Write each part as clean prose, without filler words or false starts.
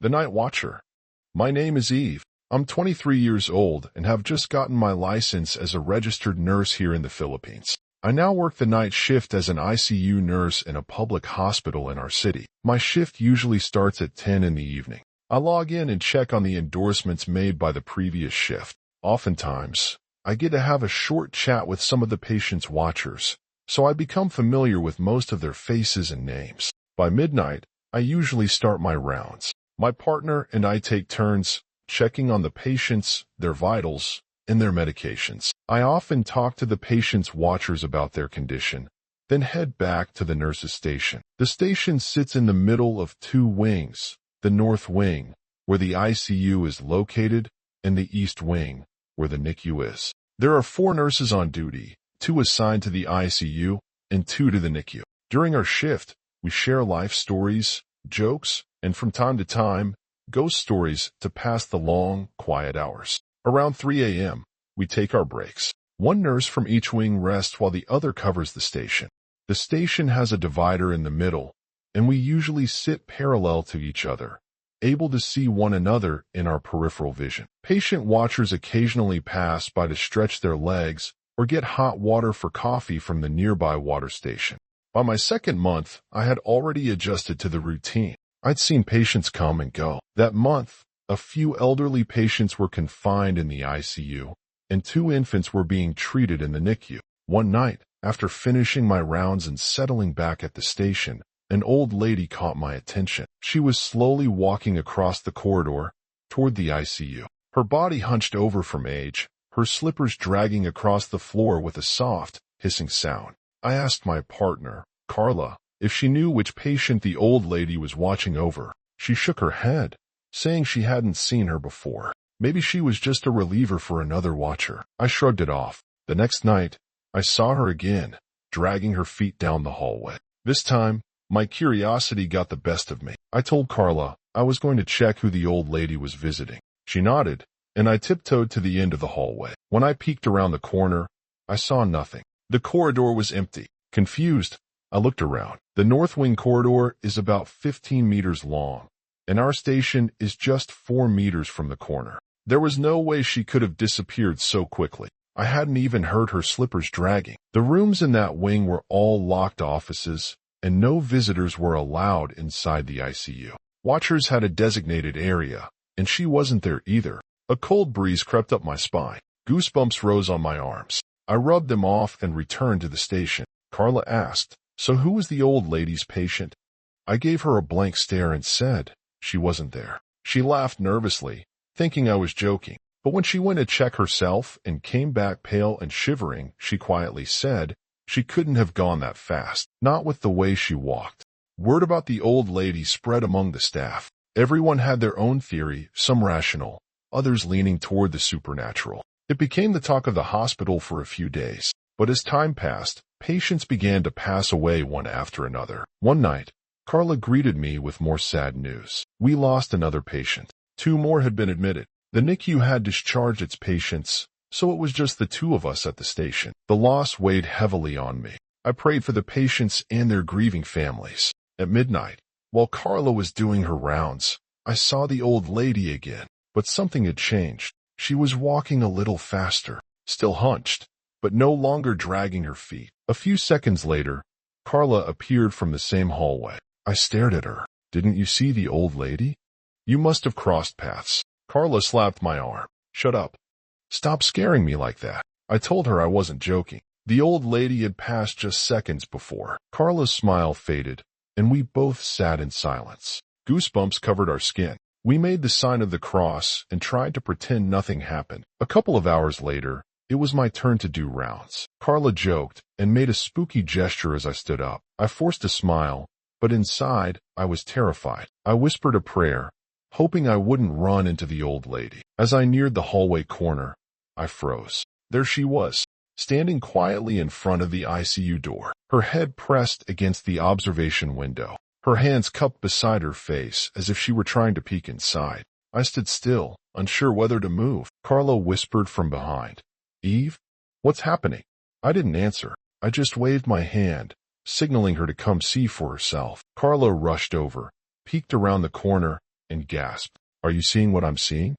The Night Watcher. My name is Eve. I'm 23 years old and have just gotten my license as a registered nurse here in the Philippines. I now work the night shift as an ICU nurse in a public hospital in our city. My shift usually starts at 10 in the evening. I log in and check on the endorsements made by the previous shift. Oftentimes, I get to have a short chat with some of the patient's watchers, so I become familiar with most of their faces and names. By midnight, I usually start my rounds. My partner and I take turns checking on the patients, their vitals, and their medications. I often talk to the patient's watchers about their condition, then head back to the nurse's station. The station sits in the middle of two wings, the north wing, where the ICU is located, and the east wing, where the NICU is. There are 4 nurses on duty, 2 assigned to the ICU and 2 to the NICU. During our shift, we share life stories, jokes, and from time to time, ghost stories to pass the long, quiet hours. Around 3 a.m., we take our breaks. One nurse from each wing rests while the other covers the station. The station has a divider in the middle, and we usually sit parallel to each other, able to see one another in our peripheral vision. Patient watchers occasionally pass by to stretch their legs or get hot water for coffee from the nearby water station. By my second month, I had already adjusted to the routine. I'd seen patients come and go. That month, a few elderly patients were confined in the ICU, and 2 infants were being treated in the NICU. One night, after finishing my rounds and settling back at the station, an old lady caught my attention. She was slowly walking across the corridor toward the ICU. Her body hunched over from age, her slippers dragging across the floor with a soft, hissing sound. I asked my partner, Carla, if she knew which patient the old lady was watching over. She shook her head, saying she hadn't seen her before. Maybe she was just a reliever for another watcher. I shrugged it off. The next night, I saw her again, dragging her feet down the hallway. This time, my curiosity got the best of me. I told Carla I was going to check who the old lady was visiting. She nodded, and I tiptoed to the end of the hallway. When I peeked around the corner, I saw nothing. The corridor was empty. Confused, I looked around. The North Wing corridor is about 15 meters long, and our station is just 4 meters from the corner. There was no way she could have disappeared so quickly. I hadn't even heard her slippers dragging. The rooms in that wing were all locked offices, and no visitors were allowed inside the ICU. Watchers had a designated area, and she wasn't there either. A cold breeze crept up my spine. Goosebumps rose on my arms. I rubbed them off and returned to the station. Carla asked, "So who was the old lady's patient?" I gave her a blank stare and said she wasn't there. She laughed nervously, thinking I was joking. But when she went to check herself and came back pale and shivering, she quietly said she couldn't have gone that fast, not with the way she walked. Word about the old lady spread among the staff. Everyone had their own theory, some rational, others leaning toward the supernatural. It became the talk of the hospital for a few days. But as time passed, patients began to pass away one after another. One night, Carla greeted me with more sad news. We lost another patient. 2 more had been admitted. The NICU had discharged its patients, so it was just the 2 of us at the station. The loss weighed heavily on me. I prayed for the patients and their grieving families. At midnight, while Carla was doing her rounds, I saw the old lady again, but something had changed. She was walking a little faster, still hunched, but no longer dragging her feet. A few seconds later, Carla appeared from the same hallway. I stared at her. "Didn't you see the old lady? You must have crossed paths." Carla slapped my arm. "Shut up. Stop scaring me like that." I told her I wasn't joking. The old lady had passed just seconds before. Carla's smile faded, and we both sat in silence. Goosebumps covered our skin. We made the sign of the cross and tried to pretend nothing happened. A couple of hours later, it was my turn to do rounds. Carla joked and made a spooky gesture as I stood up. I forced a smile, but inside, I was terrified. I whispered a prayer, hoping I wouldn't run into the old lady. As I neared the hallway corner, I froze. There she was, standing quietly in front of the ICU door, her head pressed against the observation window, her hands cupped beside her face as if she were trying to peek inside. I stood still, unsure whether to move. Carla whispered from behind, "Eve, what's happening?" I didn't answer. I just waved my hand, signaling her to come see for herself. Carla rushed over, peeked around the corner, and gasped. "Are you seeing what I'm seeing?"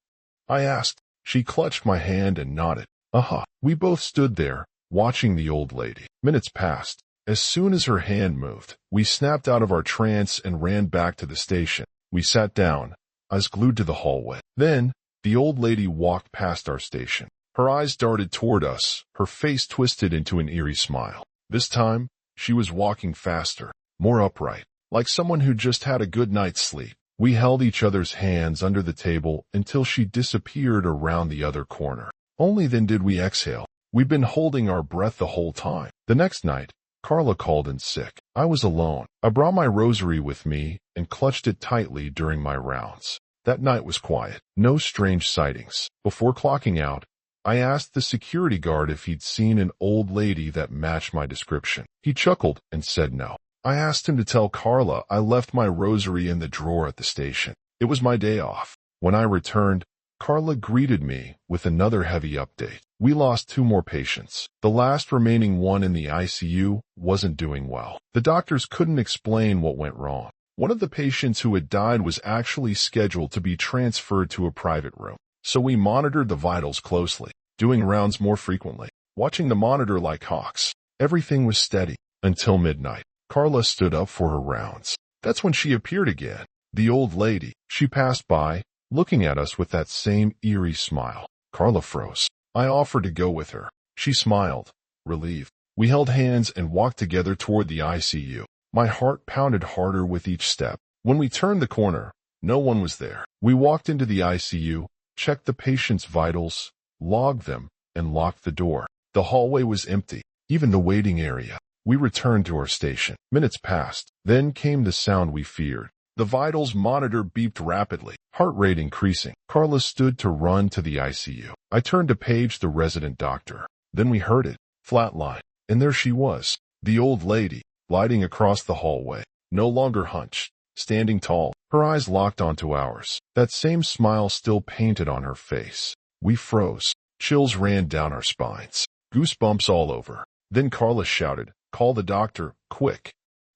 I asked. She clutched my hand and nodded. "Uh-huh." We both stood there, watching the old lady. Minutes passed. As soon as her hand moved, we snapped out of our trance and ran back to the station. We sat down, eyes glued to the hallway. Then, the old lady walked past our station. Her eyes darted toward us, her face twisted into an eerie smile. This time, she was walking faster, more upright, like someone who just had a good night's sleep. We held each other's hands under the table until she disappeared around the other corner. Only then did we exhale. We'd been holding our breath the whole time. The next night, Carla called in sick. I was alone. I brought my rosary with me and clutched it tightly during my rounds. That night was quiet. No strange sightings. Before clocking out, I asked the security guard if he'd seen an old lady that matched my description. He chuckled and said no. I asked him to tell Carla I left my rosary in the drawer at the station. It was my day off. When I returned, Carla greeted me with another heavy update. We lost 2 more patients. The last remaining one in the ICU wasn't doing well. The doctors couldn't explain what went wrong. One of the patients who had died was actually scheduled to be transferred to a private room. So we monitored the vitals closely, doing rounds more frequently, watching the monitor like hawks. Everything was steady until midnight. Carla stood up for her rounds. That's when she appeared again. The old lady. She passed by, looking at us with that same eerie smile. Carla froze. I offered to go with her. She smiled, relieved. We held hands and walked together toward the ICU. My heart pounded harder with each step. When we turned the corner, no one was there. We walked into the ICU, checked the patient's vitals, logged them, and locked the door. The hallway was empty, even the waiting area. We returned to our station. Minutes passed. Then came the sound we feared. The vitals monitor beeped rapidly, heart rate increasing. Carla stood to run to the ICU. I turned to page the resident doctor. Then we heard it. Flatline. And there she was, the old lady, gliding across the hallway, no longer hunched, standing tall, her eyes locked onto ours. That same smile still painted on her face. We froze. Chills ran down our spines. Goosebumps all over. Then Carla shouted, "Call the doctor, quick."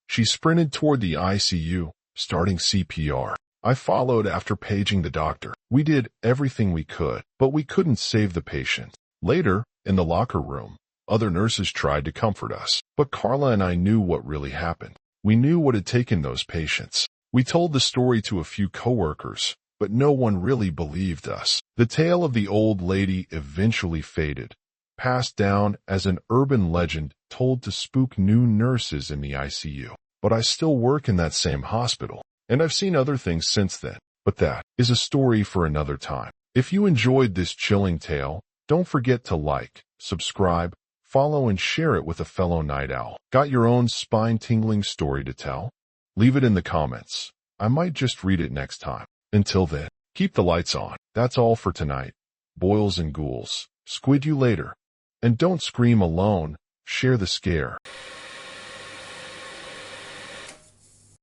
She sprinted toward the ICU, starting CPR. I followed after paging the doctor. We did everything we could, but we couldn't save the patient. Later, in the locker room, other nurses tried to comfort us, but Carla and I knew what really happened. We knew what had taken those patients. We told the story to a few coworkers, but no one really believed us. The tale of the old lady eventually faded, passed down as an urban legend told to spook new nurses in the ICU. But I still work in that same hospital, and I've seen other things since then. But that is a story for another time. If you enjoyed this chilling tale, don't forget to like, subscribe, follow, and share it with a fellow night owl. Got your own spine-tingling story to tell? Leave it in the comments. I might just read it next time. Until then, keep the lights on. That's all for tonight. Boils and ghouls. Squid you later. And don't scream alone. Share the scare.